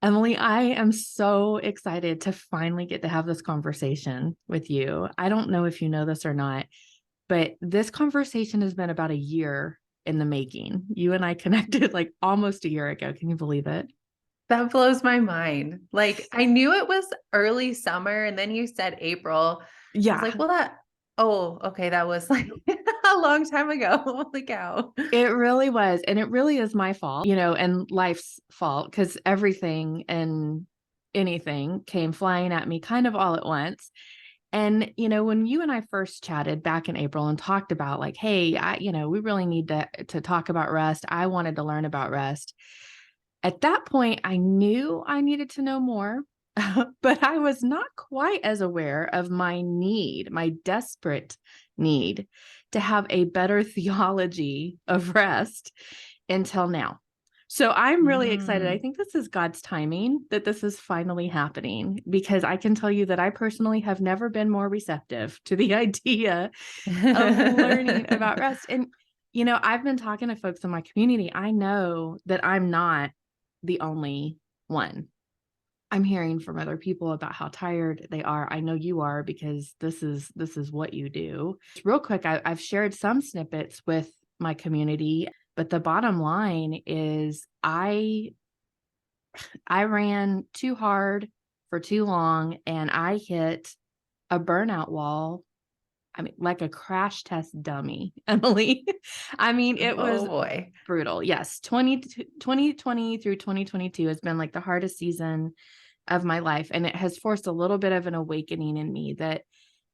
Emily, I am so excited to finally get to have this conversation with you. I don't know if you know this or not, but this conversation has been about a year in the making. You and I connected like almost a year ago. Can you believe it? That blows my mind. Like I knew it was early summer and then you said April. I was Yeah, like, oh, okay. That was like a long time ago. Holy cow. it really was. And it really is my fault, and life's fault because everything and anything came flying at me kind of all at once. And, when you and I first chatted back in April and talked about like, hey, we really need to talk about rest. I wanted to learn about rest. At that point, I knew I needed to know more, but I was not quite as aware of my desperate need to have a better theology of rest until now. So I'm really excited. I Mm. think this is God's timing that this is finally happening because I can tell you that I personally have never been more receptive to the idea of learning about rest. And, I've been talking to folks in my community. I know that I'm not the only one. I'm hearing from other people about how tired they are. I know you are because this is what you do. Real quick, I've shared some snippets with my community, but the bottom line is I ran too hard for too long and I hit a burnout wall. I mean, like a crash test dummy, Emily. I mean, it Oh was boy. brutal. Yes. 2020 through 2022 has been like the hardest season of my life. And it has forced a little bit of an awakening in me that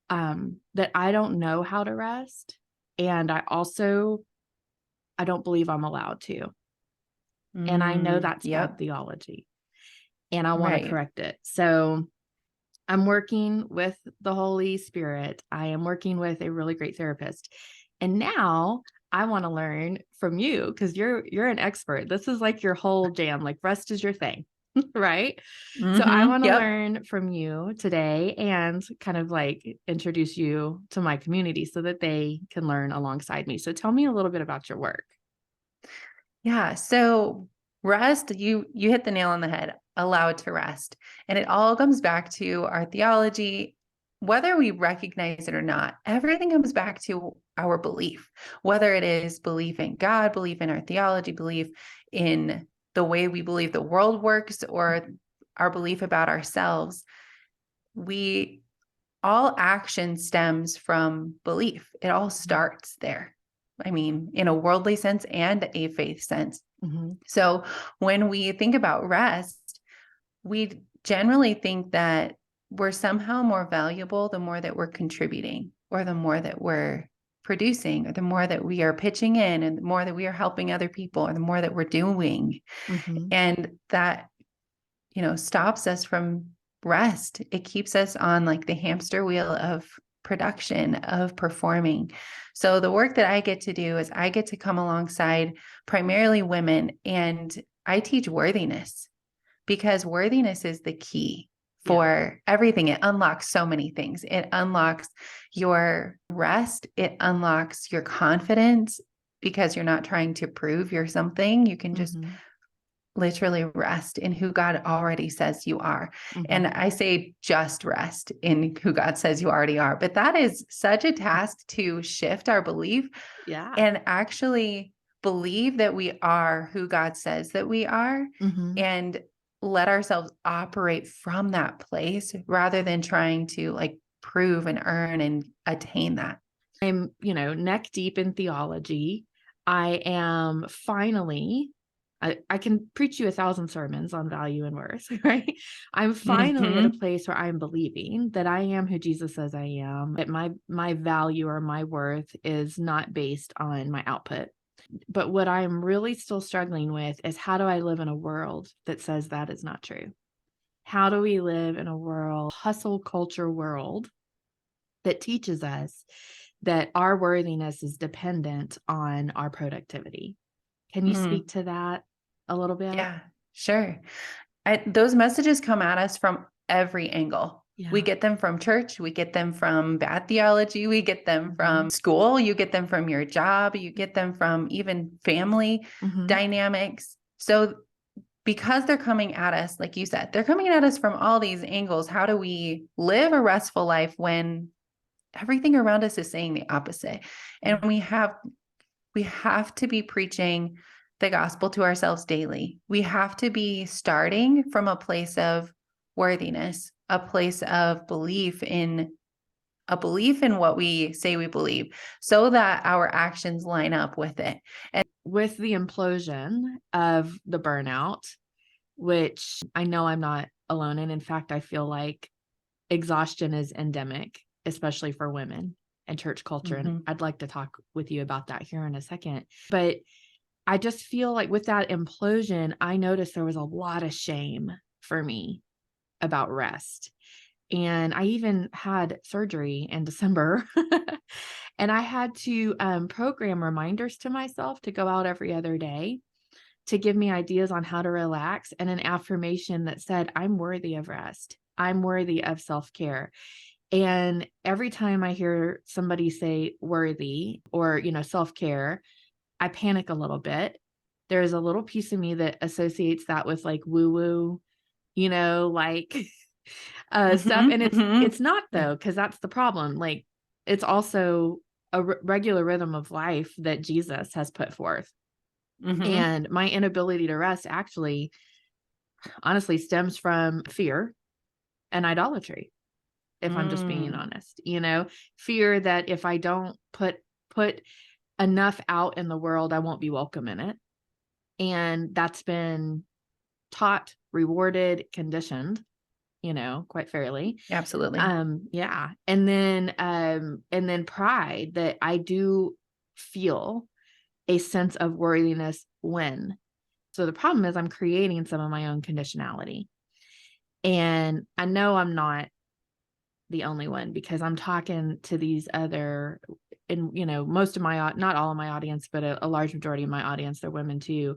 I don't know how to rest. And I don't believe I'm allowed to. And I know that's bad Yep. theology and I want to Right. correct it. So I'm working with the Holy Spirit. I am working with a really great therapist. And now I want to learn from you because you're an expert. This is like your whole jam, like rest is your thing, right? So I want to Yep. learn from you today and kind of like introduce you to my community so that they can learn alongside me. So tell me a little bit about your work. Yeah. So rest, you hit the nail on the head, allowed to rest. And it all comes back to our theology, whether we recognize it or not. Everything comes back to our belief, whether it is belief in God, belief in our theology, belief in the way we believe the world works, or our belief about ourselves. We all action stems from belief. It all starts there. I mean, in a worldly sense and a faith sense. Mm-hmm. So when we think about rest, we generally think that we're somehow more valuable the more that we're contributing, or the more that we're producing, or the more that we are pitching in, and the more that we are helping other people, or the more that we're doing. Mm-hmm. And that, stops us from rest. It keeps us on like the hamster wheel of production, of performing. So the work that I get to do is I get to come alongside primarily women, and I teach worthiness, because worthiness is the key Yeah. for everything. It unlocks so many things. It unlocks your rest. It unlocks your confidence, because you're not trying to prove you're something. You can just Mm-hmm. literally rest in who God already says you are. Mm-hmm. And I say just rest in who God says you already are. But that is such a task to shift our belief Yeah. and actually believe that we are who God says that we are, Mm-hmm. and let ourselves operate from that place rather than trying to like prove and earn and attain that. I'm, neck deep in theology. I am finally, I can preach you 1,000 sermons on value and worth, right? I'm finally at a Mm-hmm. place where I'm believing that I am who Jesus says I am, that my value or my worth is not based on my output. But what I'm really still struggling with is how do I live in a world that says that is not true? How do we live in a world, hustle culture world, that teaches us that our worthiness is dependent on our productivity? Can you speak Mm, to that a little bit? yeah, sure. Those messages come at us from every angle. We Yeah. get them from church. We get them from bad theology. We get them Mm-hmm. from school. You get them from your job. You get them from even family Mm-hmm. dynamics. So because they're coming at us, like you said, they're coming at us from all these angles. How do we live a restful life when everything around us is saying the opposite? And we have to be preaching the gospel to ourselves daily. We have to be starting from a place of worthiness, a place of belief in what we say we believe, so that our actions line up with it. And with the implosion of the burnout, which I know I'm not alone in. In fact, I feel like exhaustion is endemic, especially for women and church culture. And I'd like to talk with you about that here in a second. But I just feel like with that implosion, I noticed there was a lot of shame for me about rest. And I even had surgery in December. And I had to program reminders to myself to go out every other day to give me ideas on how to relax, and an affirmation that said, I'm worthy of rest. I'm worthy of self-care. And every time I hear somebody say worthy or, self-care, I panic a little bit. There's a little piece of me that associates that with like woo-woo, like stuff. And it's not though, because that's the problem. Like it's also a regular rhythm of life that Jesus has put forth. And my inability to rest actually, honestly, stems from fear and idolatry. If I'm just being honest, fear that if I don't put enough out in the world, I won't be welcome in it. And that's been taught, rewarded, conditioned, quite fairly. Absolutely. Yeah. And then pride that I do feel a sense of worthiness when. So the problem is I'm creating some of my own conditionality. And I know I'm not the only one, because I'm talking to these other, and most of my, not all of my audience, but a large majority of my audience, they're women too.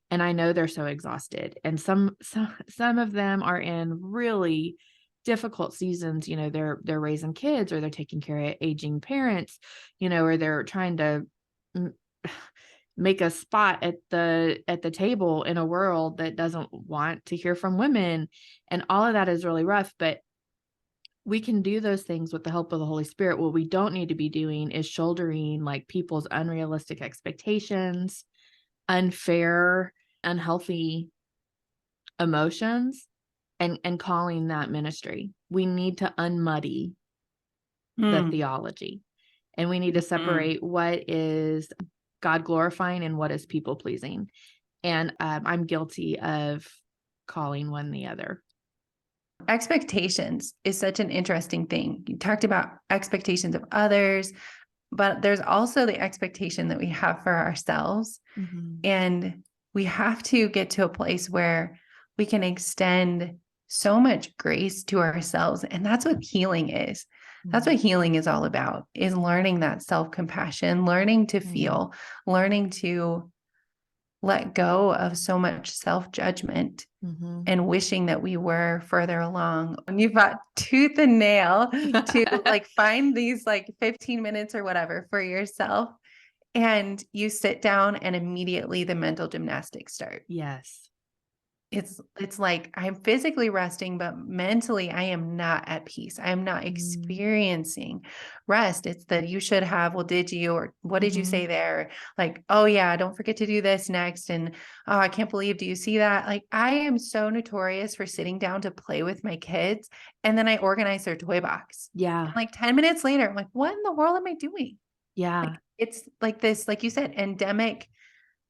And I know they're so exhausted. And some of them are in really difficult seasons. They're raising kids, or they're taking care of aging parents, or they're trying to make a spot at the table in a world that doesn't want to hear from women. And all of that is really rough, but we can do those things with the help of the Holy Spirit. What we don't need to be doing is shouldering like people's unrealistic expectations, unfair, unhealthy emotions, and calling that ministry. We need to unmuddy the theology, and we need to separate what is God glorifying and what is people pleasing. And I'm guilty of calling one the other. Expectations is such an interesting thing. You talked about expectations of others, but there's also the expectation that we have for ourselves. And we have to get to a place where we can extend so much grace to ourselves. And that's what healing is. That's what healing is all about, is learning that self-compassion, learning to feel, learning to let go of so much self-judgment and wishing that we were further along. And you've got tooth and nail to like find these like 15 minutes or whatever for yourself. And you sit down and immediately the mental gymnastics start. Yes. It's like I'm physically resting, but mentally I am not at peace. I am not experiencing rest. It's that you should have, well, did you, or what did you say there? Like, oh yeah, don't forget to do this next. And oh, I can't believe, do you see that? Like I am so notorious for sitting down to play with my kids. And then I organize their toy box. Yeah. And like 10 minutes later, I'm like, what in the world am I doing? Yeah. Like, it's like this, like you said, endemic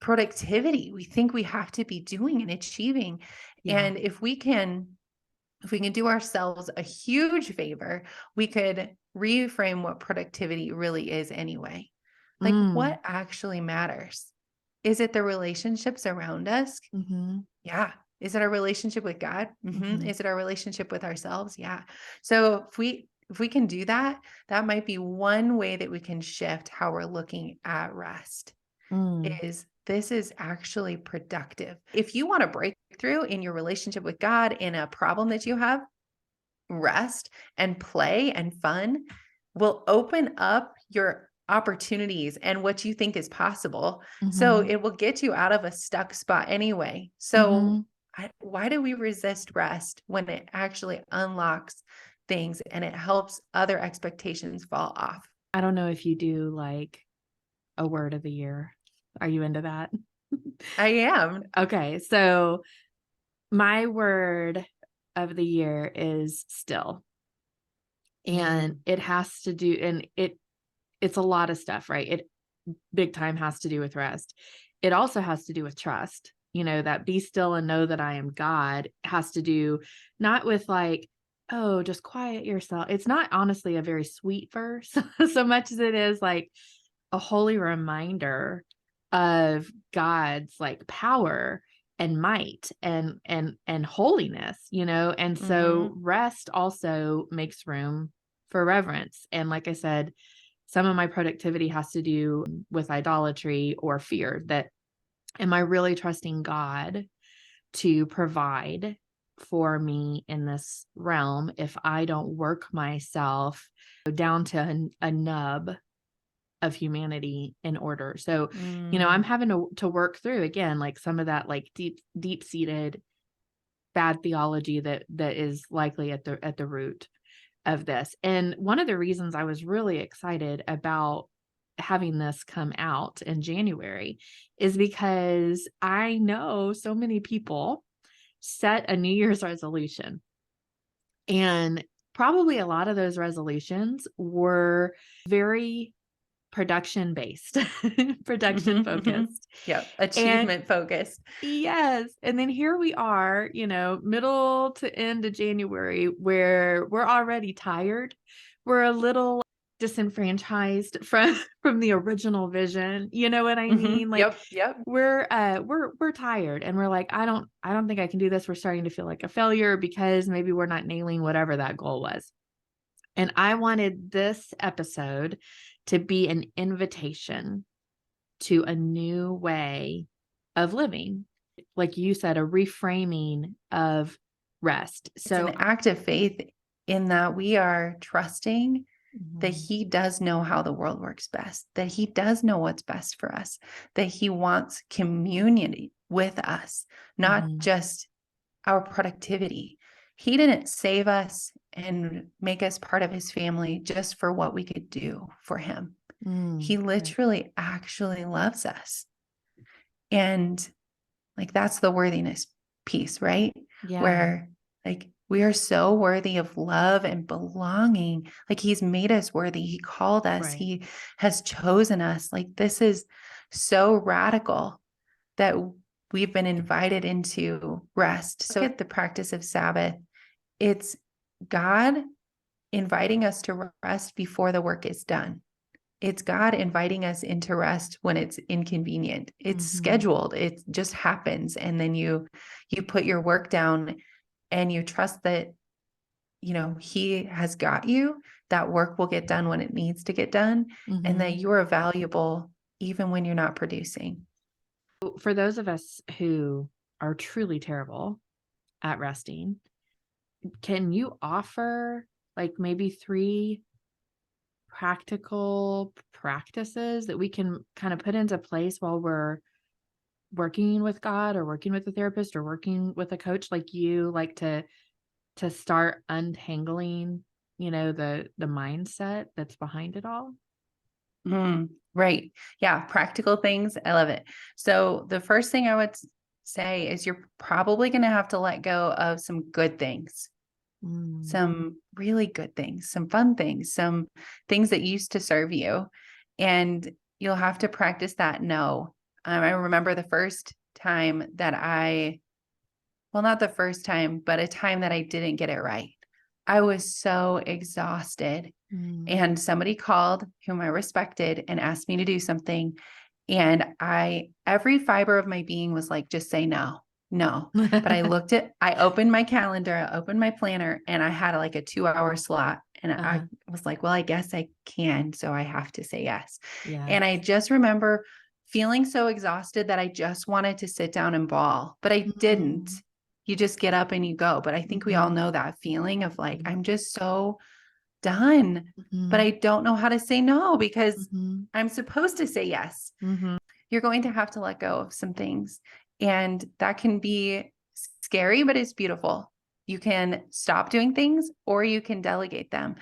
productivity we think we have to be doing and achieving. And if we can do ourselves a huge favor, we could reframe what productivity really is anyway. Like what actually matters? Is it the relationships around us? Yeah. Is it our relationship with God? Is it our relationship with ourselves? Yeah. So if we can do that, that might be one way that we can shift how we're looking at rest. Is this is actually productive. If you want a breakthrough in your relationship with God, in a problem that you have, rest and play and fun will open up your opportunities and what you think is possible. So it will get you out of a stuck spot anyway. So why do we resist rest when it actually unlocks things and it helps other expectations fall off? I don't know if you do like a word of the year. Are you into that? I am. Okay, so my word of the year is still. And it has to do, and it's a lot of stuff, right? It big time has to do with rest. It also has to do with trust. That be still and know that I am God has to do not with like, oh, just quiet yourself. It's not honestly a very sweet verse so much as it is like a holy reminder of God's like power and might and holiness, and so Mm-hmm. rest also makes room for reverence. And like I said, some of my productivity has to do with idolatry or fear. That am I really trusting God to provide for me in this realm if I don't work myself down to a nub of humanity in order? So, I'm Mm. having to work through again, like some of that like deep seated bad theology that is likely at the root of this. And one of the reasons I was really excited about having this come out in January is because I know so many people set a New Year's resolution, and probably a lot of those resolutions were very production based, production focused. Yep. And Achievement focused. yes. And then here we are, middle to end of January, where we're already tired. We're a little disenfranchised from the original vision. You know what I mean? Like Yep. Yep. we're tired, and we're like, I don't think I can do this. We're starting to feel like a failure because maybe we're not nailing whatever that goal was. And I wanted this episode to be an invitation to a new way of living. Like you said, a reframing of rest. It's an So, act of faith in that we are trusting that mhm, he does know how the world works best, that he does know what's best for us, that he wants community with us, not mhm, just our productivity. He didn't save us and make us part of his family just for what we could do for him. He right. literally actually loves us. And like that's the worthiness piece, right? Yeah, Where like we are so worthy of love and belonging. Like he's made us worthy. He called us. right. He has chosen us. Like this is so radical that we've been invited into rest. So at the practice of Sabbath, it's God inviting us to rest before the work is done. It's God inviting us into rest when it's inconvenient. It's Mhm, scheduled. It just happens. And then you put your work down and you trust that, he has got you. That work will get done when it needs to get done, and that mhm. you are valuable even when you're not producing. For those of us who are truly terrible at resting, can you offer like maybe 3 practical practices that we can kind of put into place while we're working with God or working with a therapist or working with a coach like you, like to start untangling, the mindset that's behind it all? Right. Yeah. Practical things. I love it. So the first thing I would say is you're probably going to have to let go of some good things, Mm. some really good things, some fun things, some things that used to serve you. And you'll have to practice that no. I remember the first time that well, not the first time, but a time that I didn't get it right. I was so exhausted. Mm. And somebody called whom I respected and asked me to do something. And every fiber of my being was like, just say no, no. But I opened my calendar, I opened my planner, and I had like a 2-hour slot. And I Uh-huh. was like, well, I guess I can. So I have to say yes. And I Yes. just remember feeling so exhausted that I just wanted to sit down and bawl, but I didn't. Mm. You just get up and you go. But I think we all Mhm. know that feeling of like, Mhm. I'm just so done, but Mhm. I don't know how to say no because Mhm. I'm supposed to say yes. Mhm. You're going to have to let go of some things. And that can be scary, but it's beautiful. You can stop doing things or you can delegate them.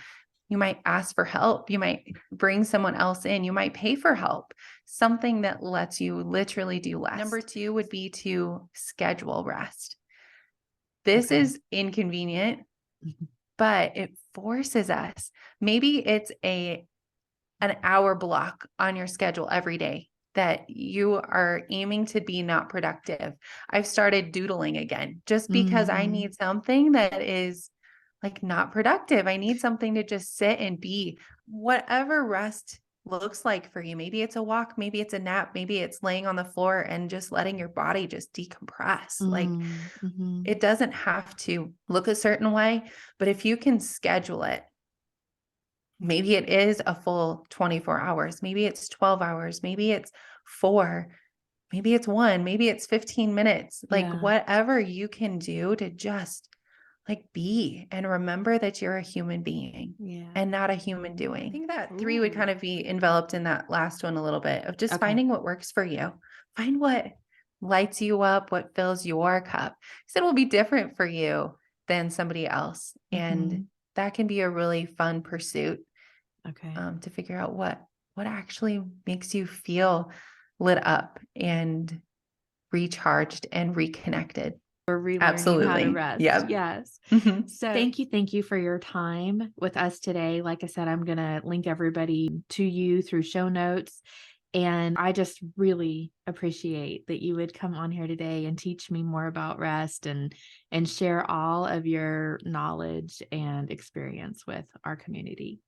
You might ask for help. You might bring someone else in. You might pay for help, something that lets you literally do less. Number two would be to schedule rest. This Okay. is inconvenient, but it forces us. Maybe it's an hour block on your schedule every day that you are aiming to be not productive. I've started doodling again just because I Mhm. need something that is like not productive. I need something to just sit and be. Whatever rest looks like for you. Maybe it's a walk, maybe it's a nap, maybe it's laying on the floor and just letting your body just decompress. Like Mm, mhm. it doesn't have to look a certain way, but if you can schedule it, maybe it is a full 24 hours, maybe it's 12 hours, maybe it's 4, maybe it's 1, maybe it's 15 minutes, like Yeah. whatever you can do to just like be and remember that you're a human being Yeah. and not a human doing. I think that 3 would Ooh. kind of be enveloped in that last one a little bit of just Okay. finding what works for you. Find what lights you up, what fills your cup. 'Cause it will be different for you than somebody else. And Mhm. that can be a really fun pursuit Okay. to figure out what actually makes you feel lit up and recharged and reconnected. We're relearning how to Absolutely. rest. Yep. Yes. Mhm. So thank you for your time with us today. Like I said, I'm going to link everybody to you through show notes. And I just really appreciate that you would come on here today and teach me more about rest and share all of your knowledge and experience with our community.